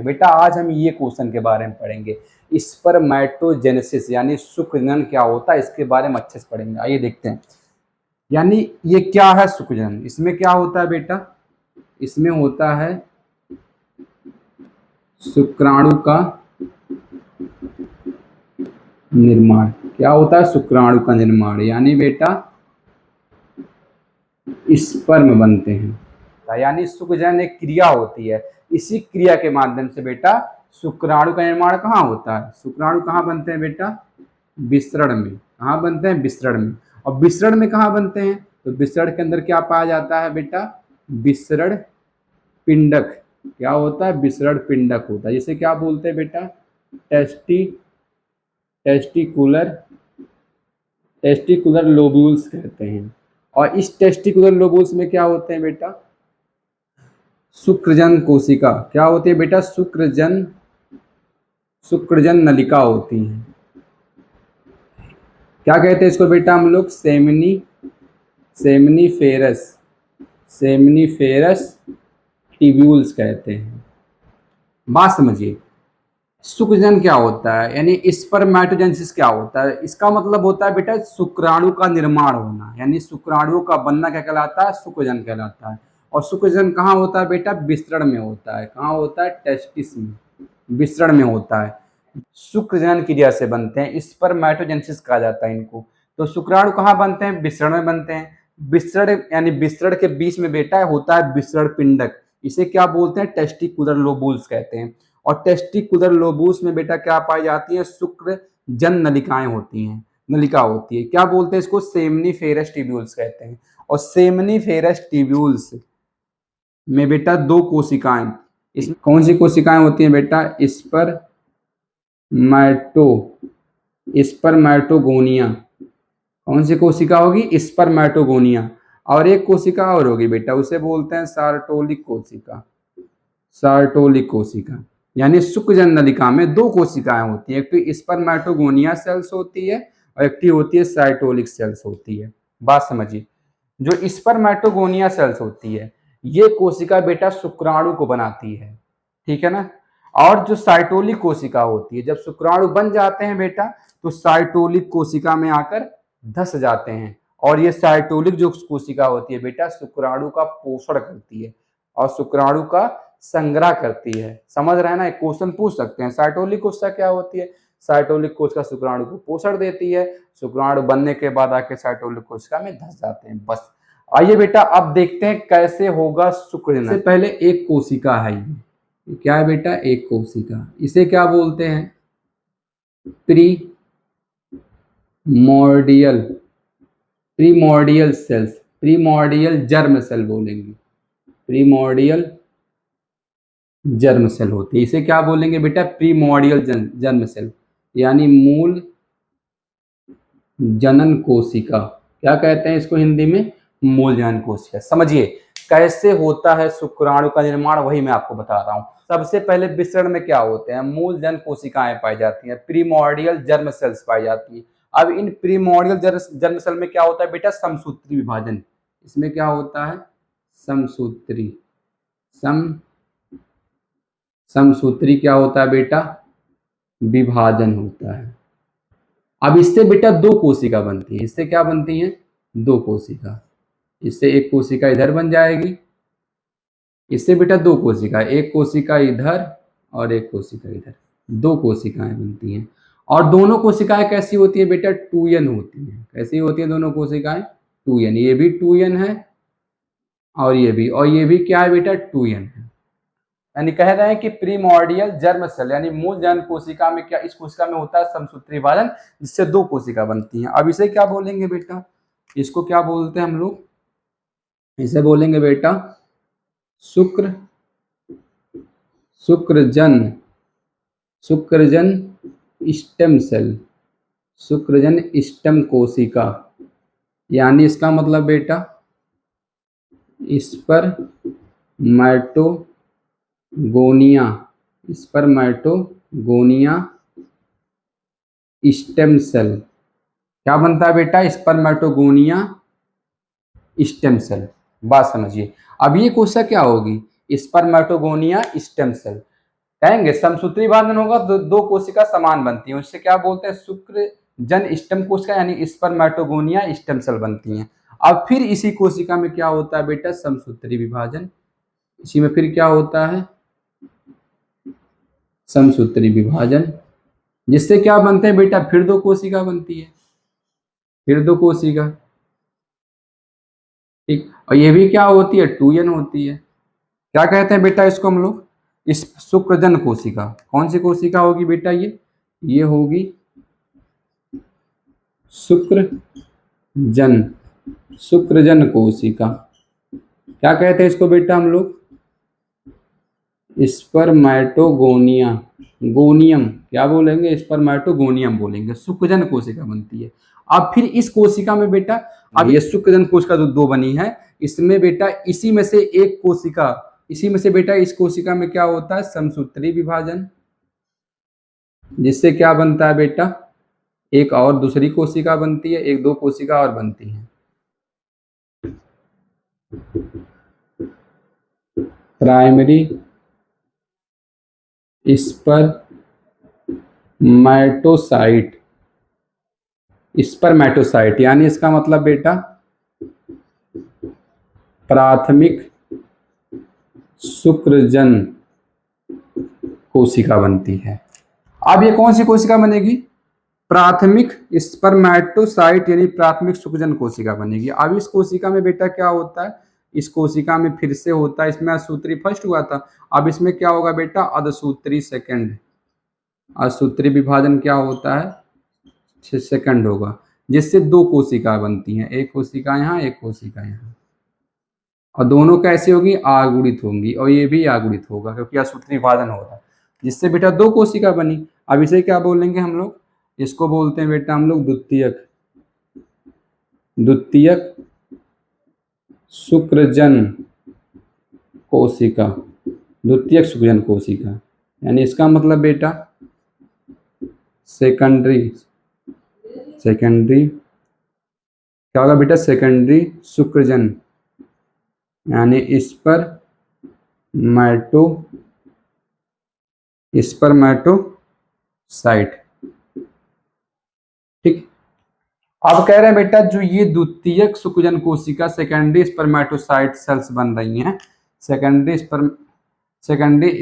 बेटा आज हम ये क्वेश्चन के बारे में पढ़ेंगे, स्पर्मेटोजेनेसिस यानी शुक्रजनन क्या होता है, इसके बारे में अच्छे से पढ़ेंगे। आइए देखते हैं, यानी ये क्या है शुक्रजनन। इसमें क्या होता है बेटा, इसमें होता है शुक्राणु का निर्माण। क्या होता है, शुक्राणु का निर्माण, यानी बेटा स्पर्म बनते हैं। यानी शुक्रजनन एक क्रिया होती है, इसी क्रिया के माध्यम से बेटा शुक्राणु का निर्माण कहाँ होता है। शुक्राणु कहाँ बनते हैं बेटा, विसरण में। कहाँ बनते हैं, विसरण में। और विसरण में कहाँ बनते हैं, तो विसरण के अंदर क्या पाया जाता है बेटा, विसरण पिंडक। क्या होता है, विसरण पिंडक होता है, जिसे क्या बोलते हैं बेटा, टेस्टिकुलर लोब्यूल्स कहते हैं। और इस टेस्टिकुलर लोब्यूल्स में क्या होते हैं बेटा, शुक्रजन कोशिका। क्या होती है बेटा, शुक्रजन नलिका होती है। क्या कहते हैं इसको बेटा हम लोग, सेमनीफेरस ट्यूब्यूल्स कहते हैं। बात समझिए, शुक्रजन क्या होता है, यानी स्पर्मेटोजेनेसिस क्या होता है। इसका मतलब होता है बेटा शुक्राणु का निर्माण होना, यानी शुक्राणुओं का बनना क्या कहलाता है, शुक्रजन कहलाता है। और शुक्रजन कहाँ होता है बेटा, विसरण में होता है। कहाँ होता है, टेस्टिस में, विसरण में होता है। शुक्रजनन क्रिया से बनते हैं, स्पर्मेटोजेनेसिस कहा जाता है इनको। तो शुक्राणु कहाँ बनते हैं, विसरण में बनते हैं। विसरण यानी विसरण के बीच में बेटा होता है विसरण पिंडक, इसे क्या बोलते हैं, टेस्टिकुलर लोबूल्स कहते हैं। और टेस्टिकुलर लोबूल्स में बेटा क्या पाई जाती है, शुक्रजन नलिकाएं होती हैं, नलिका होती है। क्या बोलते हैं इसको, सेमनीफेरस ट्यूब्यूल्स कहते हैं। और सेमनीफेरस ट्यूब्यूल्स में बेटा दो कोशिकाएं, इसमें कौन सी कोशिकाएं होती हैं बेटा, स्पर्मेटोगोनिया। कौन सी कोशिका होगी, स्पर्मेटोगोनिया। और एक कोशिका और होगी बेटा, उसे बोलते हैं सार्टोलिक कोशिका। यानी शुक्रजन नलिका में दो कोशिकाएं होती है, एक तो स्पर्मेटोगोनिया सेल्स होती है और एक होती है साइटोलिक सेल्स होती है। बात समझिए, जो स्पर्मेटोगोनिया सेल्स होती है ये कोशिका बेटा शुक्राणु को बनाती है, ठीक है ना। और जो साइटोलिक कोशिका होती है, जब शुक्राणु बन जाते हैं बेटा तो साइटोलिक कोशिका में आकर धस जाते हैं। और ये साइटोलिक जो कोशिका होती है बेटा शुक्राणु का पोषण करती है और शुक्राणु का संग्रह करती है। समझ रहे हैं ना, एक क्वेश्चन पूछ सकते हैं, साइटोलिक कोशिका क्या होती है, साइटोलिक कोशिका शुक्राणु को पोषण देती है, शुक्राणु बनने के बाद आके साइटोलिक कोशिका में धस जाते हैं। बस आइए बेटा अब देखते हैं कैसे होगा शुक्रजनन। सबसे पहले एक कोशिका है, ये क्या है बेटा, एक कोशिका। इसे क्या बोलते हैं, primordial cells, primordial germ cell बोलेंगे, प्रीमोर्डियल जर्म सेल होती है। इसे क्या बोलेंगे बेटा, प्रीमोर्डियल जर्म सेल, यानी मूल जनन कोशिका। क्या कहते हैं इसको हिंदी में, मूल जनन कोशिका। समझिए कैसे होता है शुक्राणु का निर्माण, वही मैं आपको बता रहा हूं। सबसे पहले विसरण में क्या होते हैं, मूल जनन कोशिकाएं पाई जाती हैं, प्रीमोर्डियल जर्म सेल्स पाई जाती है। अब इन प्रीमोर्डियल जर्म सेल में क्या होता है बेटा, समसूत्री विभाजन। इसमें क्या होता है, समसूत्री क्या होता है बेटा, विभाजन होता है। अब इससे बेटा दो कोशिका बनती है, इससे क्या बनती है, दो कोशिका। इससे एक कोशिका इधर बन जाएगी, इससे बेटा दो कोशिका, एक कोशिका इधर और एक कोशिका इधर, दो कोशिकाएं बनती हैं। और दोनों कोशिकाएं कैसी होती है बेटा, 2n होती हैं। कैसी होती है दोनों कोशिकाएं, 2n। ये भी 2n है और ये भी क्या है बेटा, 2n है। यानी कह रहे हैं कि प्रीमोर्डियल जर्म सेल यानी मूल जनन कोशिका में क्या, इस कोशिका में होता है समसूत्री विभाजन, जिससे दो कोशिका बनती हैं। अब इसे क्या बोलेंगे बेटा, इसको क्या बोलते हैं हम लोग, इसे बोलेंगे बेटा शुक्रजन स्टेम सेल, शुक्रजन स्टेम कोशिका। यानी इसका मतलब बेटा स्पर्मेटोगोनिया स्टेम सेल। क्या बनता है बेटा, स्पर्मेटोगोनिया स्टेम सेल। बात समझिए, अब ये कोशिका क्या होगी, स्पर्मेटोगोनिया स्टेम सेल। कहेंगे समसूत्री विभाजन होगा तो दो कोशिका समान बनती हैं, उससे क्या बोलते हैं, शुक्र जन स्टेम कोशिका यानी स्पर्मेटोगोनिया स्टेम सेल बनती हैं। अब फिर इसी कोशिका में क्या होता है बेटा, समसूत्री विभाजन। इसी में फिर क्या होता है, समसूत्री विभाजन, जिससे क्या बनते हैं बेटा, फिर दो कोशिका बनती है, फिर दो कोशिका। ठीक, और ये भी क्या होती है, 2n होती है। क्या कहते हैं बेटा इसको हम लोग, इस शुक्रजन कोशिका। कौन सी कोशिका होगी बेटा, ये होगी शुक्रजन, शुक्रजन कोशिका। क्या कहते हैं इसको बेटा हम लोग, स्पर्मेटोगोनिया, गोनियम क्या बोलेंगे, स्पर्मेटोगोनियम बोलेंगे। शुक्रजन कोशिका बनती है। अब फिर इस कोशिका में बेटा, अब ये शुक्रजन कोशिका जो दो बनी है, इसमें बेटा इसी में से एक कोशिका, इसी में से बेटा इस कोशिका में क्या होता है, समसूत्री विभाजन, जिससे क्या बनता है बेटा, एक और दूसरी कोशिका बनती है, एक दो कोशिका और बनती है। प्राइमरी स्पर्मेटोसाइट, स्पर्मेटोसाइट यानी इसका मतलब बेटा प्राथमिक शुक्रजन कोशिका बनती है। अब ये कौन सी कोशिका बनेगी, प्राथमिक स्पर्मेटोसाइट यानी प्राथमिक शुक्रजन कोशिका बनेगी। अब इस कोशिका में बेटा क्या होता है, इस कोशिका में फिर से होता है, इसमें असूत्री फर्स्ट हुआ था, अब इसमें क्या होगा बेटा, अधसूत्री सेकंड। असूत्री विभाजन क्या होता है, सेकंड होगा, जिससे दो कोशिका बनती हैं, एक कोशिका यहाँ, एक कोशिका यहाँ, और दोनों कैसी होगी, आगुणित होंगी, और ये भी आगुणित होगा क्योंकि असूत्री विभाजन हो रहा है, जिससे बेटा दो कोशिका बनी। अब इसे क्या बोलेंगे हम लोग, इसको बोलते हैं बेटा हम लोग द्वितीयक, द्वितीयक शुक्रजन कोशिका, द्वितीयक शुक्रजन कोशिका, यानी इसका मतलब बेटा सेकेंडरी, सेकेंडरी क्या होगा बेटा, सेकेंडरी शुक्रजन यानी स्पर्मेटोसाइट। ठीक, अब कह रहे हैं बेटा जो ये द्वितीयक शुक्रजन कोशिका सेकेंडरी स्पर्मेटोसाइट सेल्स बन रही हैं, सेकेंडरी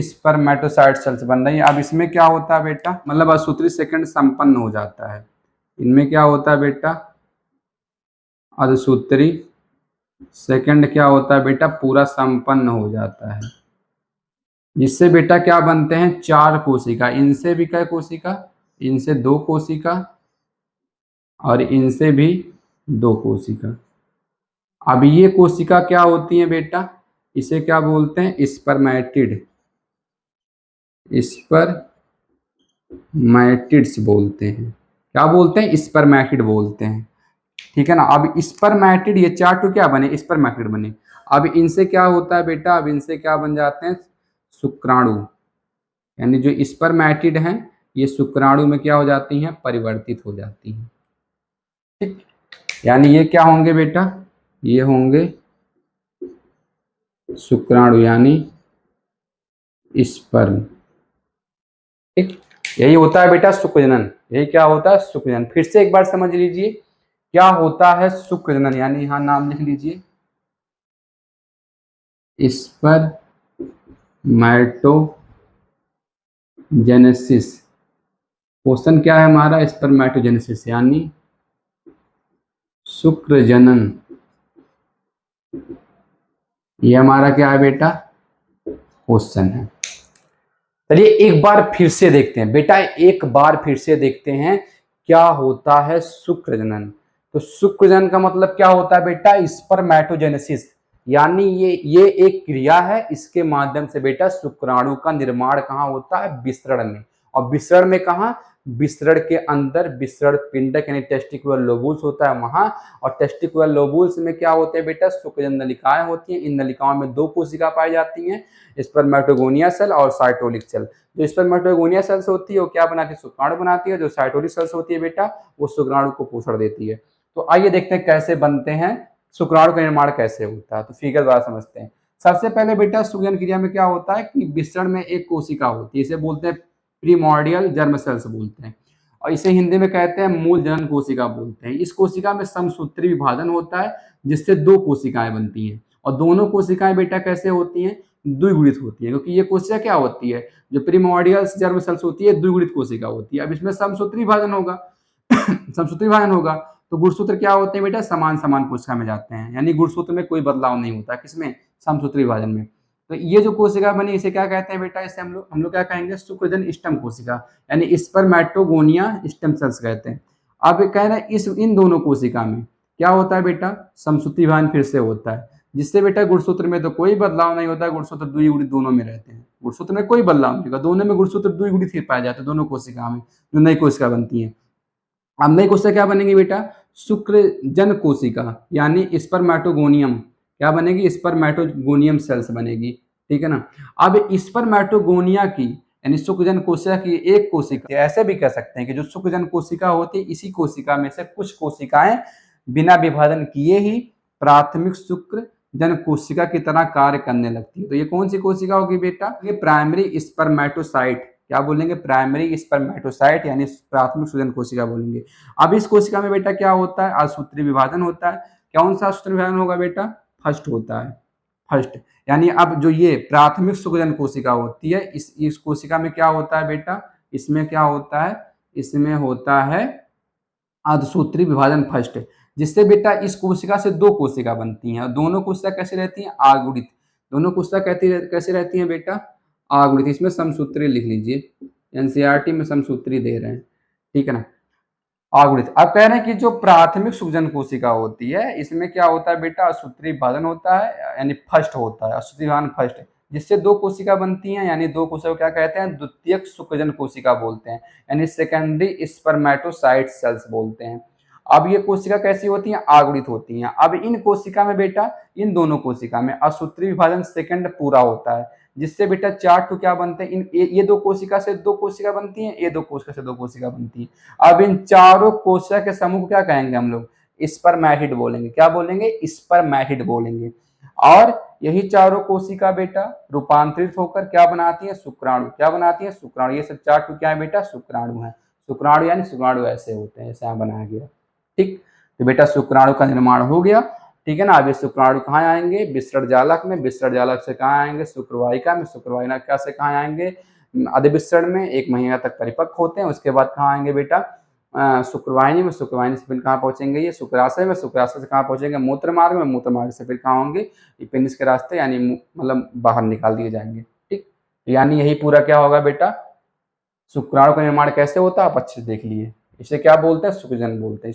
स्पर्मेटोसाइट सेल्स बन रही है। अब इसमें क्या होता है बेटा, मतलब असूत्री सेकंड संपन्न हो जाता है, इनमें क्या होता है बेटा, असूत्री सेकंड क्या होता है बेटा, पूरा संपन्न हो जाता है, जिससे बेटा क्या बनते हैं, चार कोशिका, इनसे भी क्या कोशिका, इनसे दो कोशिका और इनसे भी दो कोशिका। अब ये कोशिका क्या होती है बेटा, इसे क्या बोलते हैं, स्पर्मेटिड, स्पर्मेटिड्स बोलते हैं। क्या बोलते हैं, स्पर्मेटिड बोलते हैं। ठीक है ना। अब स्पर्मेटिड ये चार टू क्या बने, स्पर्मेटिड बने। अब इनसे क्या होता है बेटा, अब इनसे क्या बन जाते हैं, शुक्राणु, यानी जो स्पर्मेटिड हैं ये शुक्राणु में क्या हो जाती हैं, परिवर्तित हो जाती हैं। ठीक, यानी ये क्या होंगे बेटा, ये होंगे शुक्राणु यानी स्पर्म। ठीक, यही होता है बेटा शुक्रजनन, यही क्या होता है, शुक्रजनन। फिर से एक बार समझ लीजिए क्या होता है शुक्रजनन, यानी यहां नाम लिख लीजिए, स्पर्मेटोजेनेसिस। क्वेश्चन क्या है हमारा, स्पर्मेटोजेनेसिस यानी शुक्रजनन। ये हमारा क्या है बेटा, क्वेश्चन है। चलिए एक बार फिर से देखते हैं बेटा, एक बार फिर से देखते हैं क्या होता है शुक्रजनन। तो शुक्रजनन का मतलब क्या होता है बेटा, स्पर्मेटोजेनेसिस, यानी ये एक क्रिया है, इसके माध्यम से बेटा शुक्राणु का निर्माण कहाँ होता है, विसरण में। और विसरण में कहाँ, विसरण के अंदर विसरण पिंडक यानी टेस्टिकुलर लोबुल्स होता है वहां। और टेस्टिकुलर लोबुल्स में क्या होते हैं बेटा, शुक्रजन नलिकाएं होती हैं। इन नलिकाओं में दो कोशिका पाई जाती हैं, स्पर्मेटोगोनिया सेल और साइटोलिक सेल। जो स्पर्मेटोगोनिया सेल्स होती है वो क्या बनाती है, शुक्राणु बनाती है। जो साइटोलिक सेल्स होती है बेटा वो शुक्राणु को पोषण देती है। तो आइए देखते हैं कैसे बनते हैं, शुक्राणु का निर्माण कैसे होता है। तो फिगर द्वारा समझते हैं। सबसे पहले बेटा सुजन क्रिया में क्या होता है कि विसरण में एक कोशिका होती है, इसे बोलते हैं प्रीमोर्डियल जर्म सेल्स बोलते हैं, और इसे हिंदी में कहते हैं मूल जनन कोशिका बोलते हैं। इस कोशिका में समसूत्री विभाजन होता है जिससे दो कोशिकाएं बनती हैं, और दोनों कोशिकाएं बेटा कैसे होती हैं, द्विगुणित होती हैं, क्योंकि ये कोशिका क्या होती है, जो प्रीमोर्डियल जर्म सेल्स होती है द्विगुणित कोशिका होती है। अब इसमें समसूत्री विभाजन होगा समसूत्री विभाजन होगा तो गुणसूत्र क्या होते हैं बेटा, समान समान कोशिका में जाते हैं, यानी गुणसूत्र में कोई बदलाव नहीं होता, किसमें, समसूत्री विभाजन में। तो ये जो कोशिका बनी इसे क्या कहते हैं बेटा, इसे हम लोग क्या कहेंगे, शुक्रजन स्टेम कोशिका, यानी स्पर्मेटोगोनिया स्टेम सेल्स कहते हैं। अब कह रहे हैं इस इन दोनों कोशिका में क्या होता है बेटा, समसूत्री विभाजन फिर से होता है, जिससे बेटा गुणसूत्र में तो कोई बदलाव नहीं होता, गुणसूत्र द्विगुणित दोनों में रहते हैं, गुणसूत्र में कोई बदलाव नहीं होगा, दोनों में गुणसूत्र द्विगुणित ही पाए जाते हैं, दोनों कोशिका में जो नई कोशिका बनती है। अब नई कोशिका क्या बनेगी बेटा, शुक्रजन कोशिका यानी स्पर्मेटोगोनियम, क्या बनेगी, स्पर्मेटोगोनियम सेल्स बनेगी, ठीक है ना। अब स्पर्मेटोगोनिया की यानी शुक्रजन कोशिका की एक कोशिका, ऐसे भी कह सकते हैं कि जो शुक्रजन कोशिका होती है इसी कोशिका में से कुछ कोशिकाएं बिना विभाजन किए ही प्राथमिक शुक्रजन कोशिका की तरह कार्य करने लगती है। तो ये कौन सी कोशिका होगी बेटा, ये प्राइमरी स्पर्मेटोसाइट, क्या बोलेंगे, प्राइमरी स्पर्मेटोसाइट यानी प्राथमिक सूजन कोशिका बोलेंगे। अब इस कोशिका में बेटा क्या होता है, असूत्री विभाजन होता है। कौन सा सूत्री विभाजन होगा बेटा, फर्स्ट होता है, फर्स्ट। यानी अब जो ये प्राथमिक सुखजन कोशिका होती है इस कोशिका में क्या होता है बेटा, इसमें क्या होता है, इसमें होता है अर्धसूत्री विभाजन फर्स्ट, जिससे बेटा इस कोशिका से दो कोशिका बनती हैं, और दोनों कोशिका कैसे रहती हैं, आगुणित। दोनों कोशिका कैसे रहती हैं बेटा, आगुणित। इसमें समसूत्री लिख लीजिए, एनसीईआरटी में समसूत्री दे रहे हैं, ठीक है ना, आगुणित। अब कह रहे हैं कि जो प्राथमिक सुखजन कोशिका होती है इसमें क्या होता है बेटा, असूत्री विभाजन होता है, यानी फर्स्ट होता है, असूत्री विभाजन फर्स्ट, जिससे दो कोशिका बनती हैं, यानी दो कोशिका क्या कहते हैं, द्वितीयक शुक्रजन कोशिका बोलते हैं, यानी सेकेंडरी स्पर्मेटोसाइट सेल्स बोलते हैं। अब ये कोशिका कैसी होती हैं, आगुणित होती हैं। अब इन कोशिका में बेटा, इन दोनों कोशिका में असूत्री विभाजन सेकंड पूरा होता है, जिससे बेटा चार तो क्या बनते हैं, ये दो कोशिका से दो कोशिका बनती हैं, ये दो कोशिका से दो कोशिका बनती है। अब इन चारों कोशिका के समूह को क्या कहेंगे हम लोग, स्पर्मेटिड बोलेंगे, क्या बोलेंगे, स्पर्मेटिड बोलेंगे। और यही चारों कोशिका बेटा रूपांतरित होकर क्या बनाती है, शुक्राणु, क्या बनाती है, शुक्राणु। ये सब चार तो क्या है बेटा, शुक्राणु है। शुक्राणु यानी शुक्राणु ऐसे होते हैं, ऐसे यहाँ बनाया गया, ठीक। तो बेटा शुक्राणु का निर्माण हो गया, ठीक है ना। अब ये शुक्राणु कहाँ आएंगे, विसरण जालक में, विसरण जालक से कहाँ आएंगे, शुक्रवाहिका में, शुक्रवाहिका से कहाँ आएंगे, अधिविसरण में, 1 महीना तक परिपक्व होते हैं। उसके बाद कहाँ आएंगे बेटा, शुक्रवाहिनी में, शुक्रवाहिनी से फिर कहाँ पहुंचेंगे, ये शुक्राशय में, शुक्राशय से कहाँ पहुंचेंगे, मूत्र मार्ग में, मूत्र मार्ग से फिर कहाँ होंगे, पेनिस के रास्ते, यानी मतलब बाहर निकाल दिए जाएंगे, ठीक। यानी यही पूरा क्या होगा बेटा, शुक्राणु का निर्माण कैसे होता है आप अच्छे से देख लिए। इसे क्या बोलते हैं, शुक्रजन बोलते हैं।